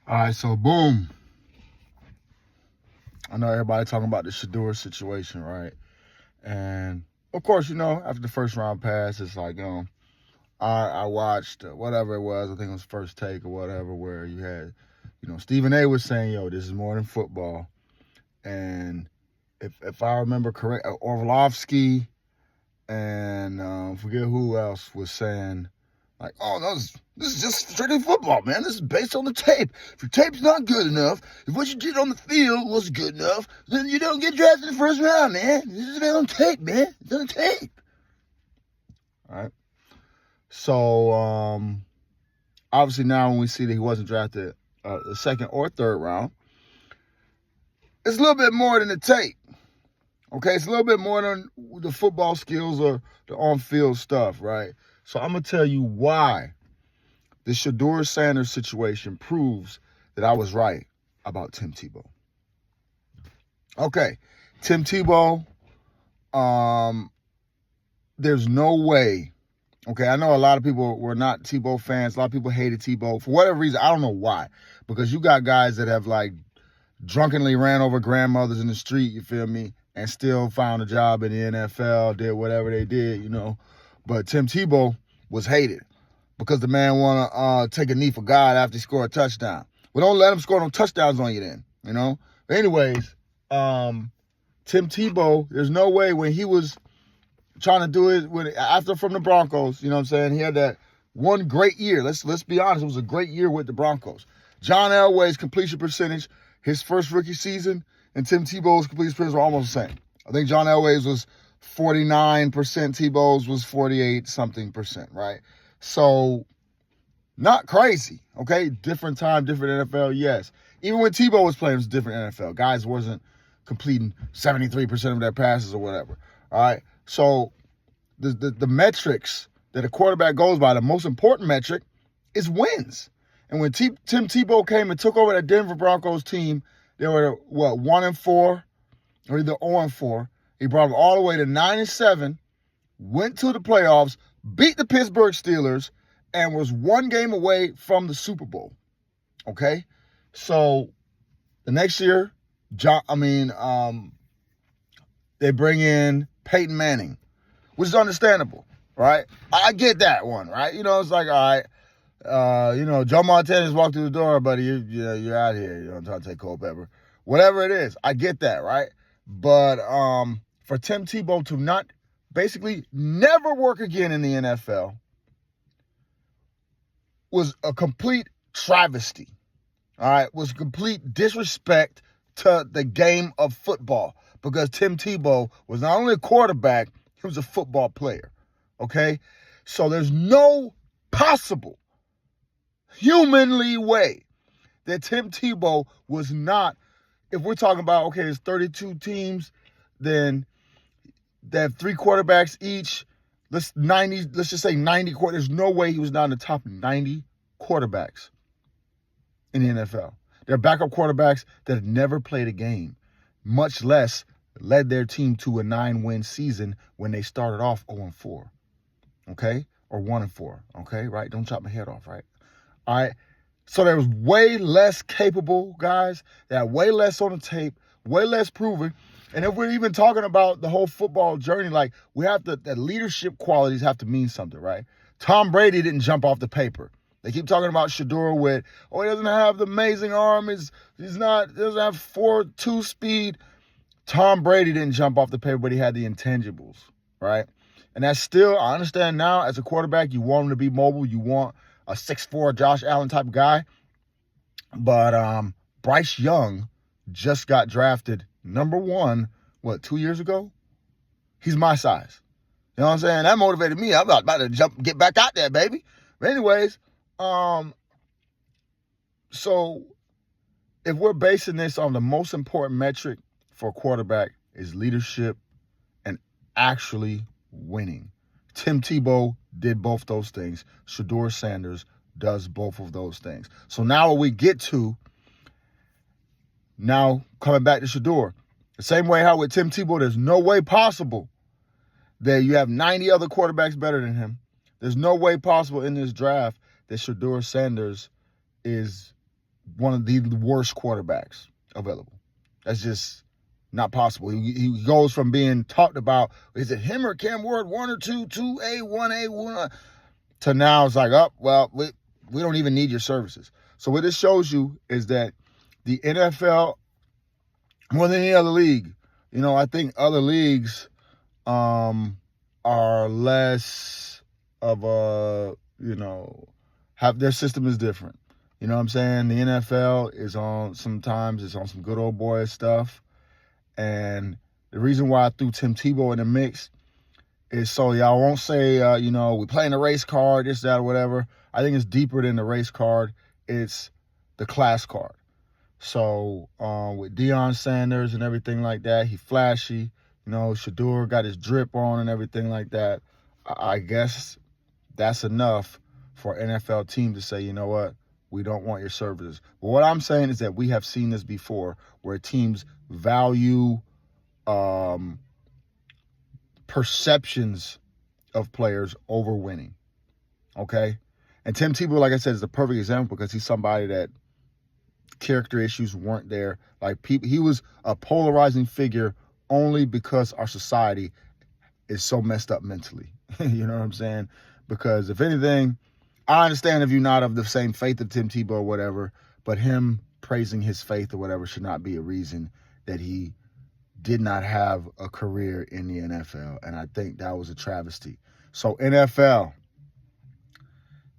All right, so boom. I know everybody talking about the Shedeur situation, right? And of course, after the first round pass, it's like, I watched whatever it was. I think it was First Take or whatever, where you had, Stephen A. was saying, "Yo, this is more than football." And if I remember correct, Orlovsky and forget who else was saying, like, "Oh, no, this is just strictly football, man. This is based on the tape. If your tape's not good enough, if what you did on the field wasn't good enough, then you don't get drafted in the first round, man. This is on tape, man. It's on tape." All right. So, obviously now when we see that he wasn't drafted the second or third round, it's a little bit more than the tape. Okay, it's a little bit more than the football skills or the on-field stuff, right? So I'm going to tell you why the Shedeur Sanders situation proves that I was right about Tim Tebow. Okay, Tim Tebow, there's no way. Okay, I know a lot of people were not Tebow fans. A lot of people hated Tebow. For whatever reason, I don't know why. Because you got guys that have, like, drunkenly ran over grandmothers in the street, you feel me, and still found a job in the NFL, did whatever they did, But Tim Tebow was hated because the man want to take a knee for God after he scored a touchdown. Well, don't let him score no touchdowns on you then, But anyways, Tim Tebow, there's no way when he was trying to do it after from the Broncos, you know what I'm saying? He had that one great year. Let's be honest, it was a great year with the Broncos. John Elway's completion percentage, his first rookie season, and Tim Tebow's completion percentage were almost the same. I think John Elway's was 49%, Tebow's was 48-something percent, right? So, not crazy, okay? Different time, different NFL, yes. Even when Tebow was playing, it was different NFL. Guys wasn't completing 73% of their passes or whatever, all right? So the metrics that a quarterback goes by, the most important metric is wins. And when Tim Tebow came and took over that Denver Broncos team, they were, 1-4 or either 0-4. He brought them all the way to 9-7, went to the playoffs, beat the Pittsburgh Steelers, and was one game away from the Super Bowl. Okay? So the next year, they bring in Peyton Manning, which is understandable, right? I get that one, right? It's like, all right, Joe Montana just walked through the door, buddy. You're out here. I'm trying to take Culpepper. Whatever it is, I get that, right? But for Tim Tebow to not basically never work again in the NFL was a complete travesty, all right? Was complete disrespect to the game of football because Tim Tebow was not only a quarterback, he was a football player, okay? So there's no possible humanly way that Tim Tebow was not, if we're talking about, okay, there's 32 teams, then they have 3 quarterbacks each. Let's just say 90 quarterbacks. There's no way he was not in the top 90 quarterbacks in the NFL. There are backup quarterbacks that have never played a game, much less led their team to a 9-win season when they started off 0-4, okay? Or 1-4, okay, right? Don't chop my head off, right? All right? So there was way less capable guys that had way less on the tape, way less proven. And if we're even talking about the whole football journey, like the leadership qualities have to mean something, right? Tom Brady didn't jump off the paper. They keep talking about Shedeur with, he doesn't have the amazing arm. He doesn't have 4.2 speed. Tom Brady didn't jump off the paper, but he had the intangibles, right? And that's still, I understand now, as a quarterback, you want him to be mobile. You want a 6'4" Josh Allen type guy. But Bryce Young just got drafted number 1, 2 years ago? He's my size. You know what I'm saying? That motivated me. I'm about to get back out there, baby. But anyways, so if we're basing this on the most important metric for a quarterback is leadership and actually winning. Tim Tebow did both those things. Shedeur Sanders does both of those things. So now what we get to, now coming back to Shedeur, the same way how with Tim Tebow, there's no way possible that you have 90 other quarterbacks better than him. There's no way possible in this draft that Shedeur Sanders is one of the worst quarterbacks available. That's just not possible. He goes from being talked about, is it him or Cam Ward, 1 or 2, 2A, 1A, 1, to now it's like, oh, well, we don't even need your services. So what this shows you is that the NFL, more than any other league, I think other leagues are less of a, have their system is different. You know what I'm saying? The NFL is sometimes it's on some good old boy stuff. And the reason why I threw Tim Tebow in the mix is so y'all won't say, we playing the race card, this, that, or whatever. I think it's deeper than the race card. It's the class card. So with Shedeur Sanders and everything like that, he flashy. Shedeur got his drip on and everything like that. I guess that's enough for an NFL team to say, you know what, we don't want your services. But what I'm saying is that we have seen this before where teams value perceptions of players over winning, okay? And Tim Tebow, like I said, is the perfect example because he's somebody that character issues weren't there. Like he was a polarizing figure only because our society is so messed up mentally. You know what I'm saying? Because if anything, I understand if you're not of the same faith of Tim Tebow or whatever, but him praising his faith or whatever should not be a reason that he did not have a career in the NFL. And I think that was a travesty. So NFL.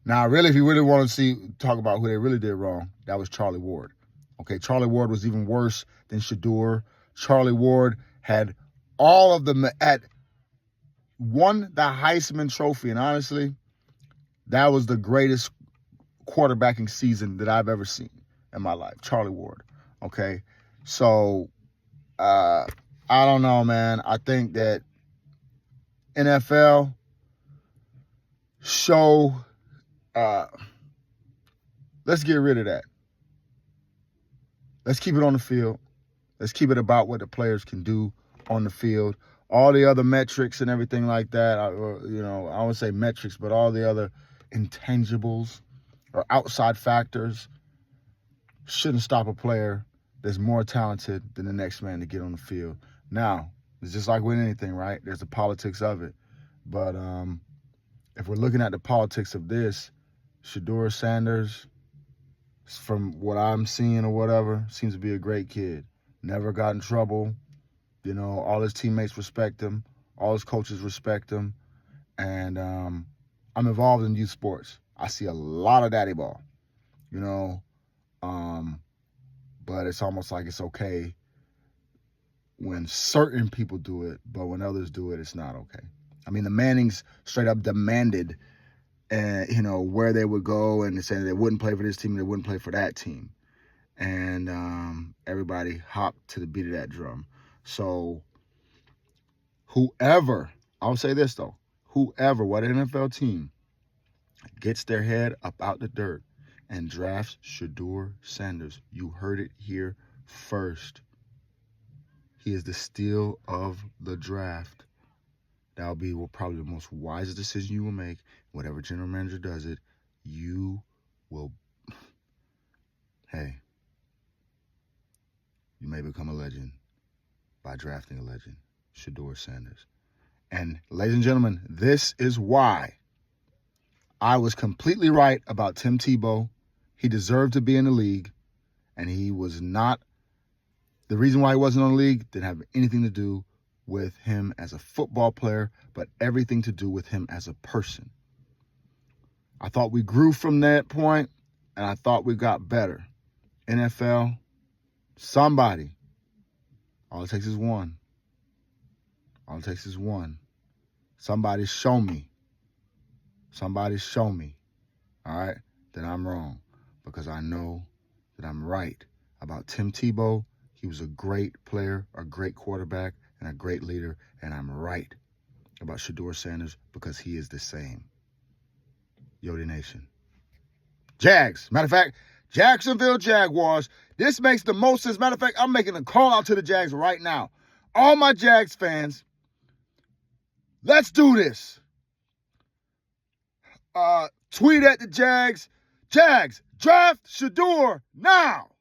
Now, really, if you really want to talk about who they really did wrong, that was Charlie Ward. Okay, Charlie Ward was even worse than Shedeur. Charlie Ward had won the Heisman Trophy, and honestly, that was the greatest quarterbacking season that I've ever seen in my life. Charlie Ward. Okay, so I don't know, man. I think that NFL show. Let's get rid of that. Let's keep it on the field. Let's keep it about what the players can do on the field. All the other metrics and everything like that, I won't say metrics, but all the other intangibles or outside factors shouldn't stop a player that's more talented than the next man to get on the field. Now, it's just like with anything, right? There's the politics of it. But if we're looking at the politics of this, Shedeur Sanders, from what I'm seeing or whatever, seems to be a great kid. Never got in trouble. All his teammates respect him. All his coaches respect him. And I'm involved in youth sports. I see a lot of daddy ball, but it's almost like it's okay when certain people do it, but when others do it, it's not okay. I mean, the Mannings straight up demanded where they would go, and they said they wouldn't play for this team, they wouldn't play for that team. And everybody hopped to the beat of that drum. So I'll say this though, what NFL team gets their head up out the dirt and drafts Shedeur Sanders, you heard it here first. He is the steal of the draft. That'll be probably the most wisest decision you will make. Whatever general manager does it, you will, you may become a legend by drafting a legend, Shedeur Sanders. And ladies and gentlemen, this is why I was completely right about Tim Tebow. He deserved to be in the league, and he was not. The reason why he wasn't on the league didn't have anything to do with him as a football player, but everything to do with him as a person. I thought we grew from that point, and I thought we got better. NFL, somebody. All it takes is one. All it takes is one. Somebody show me. Somebody show me, all right, that I'm wrong, because I know that I'm right about Tim Tebow. He was a great player, a great quarterback, and a great leader, and I'm right about Shedeur Sanders because he is the same. Yodi Nation. Jags. Matter of fact, Jacksonville Jaguars. This makes the most sense. Matter of fact, I'm making a call out to the Jags right now. All my Jags fans, let's do this. Tweet at the Jags. Jags, Draft Shedeur now.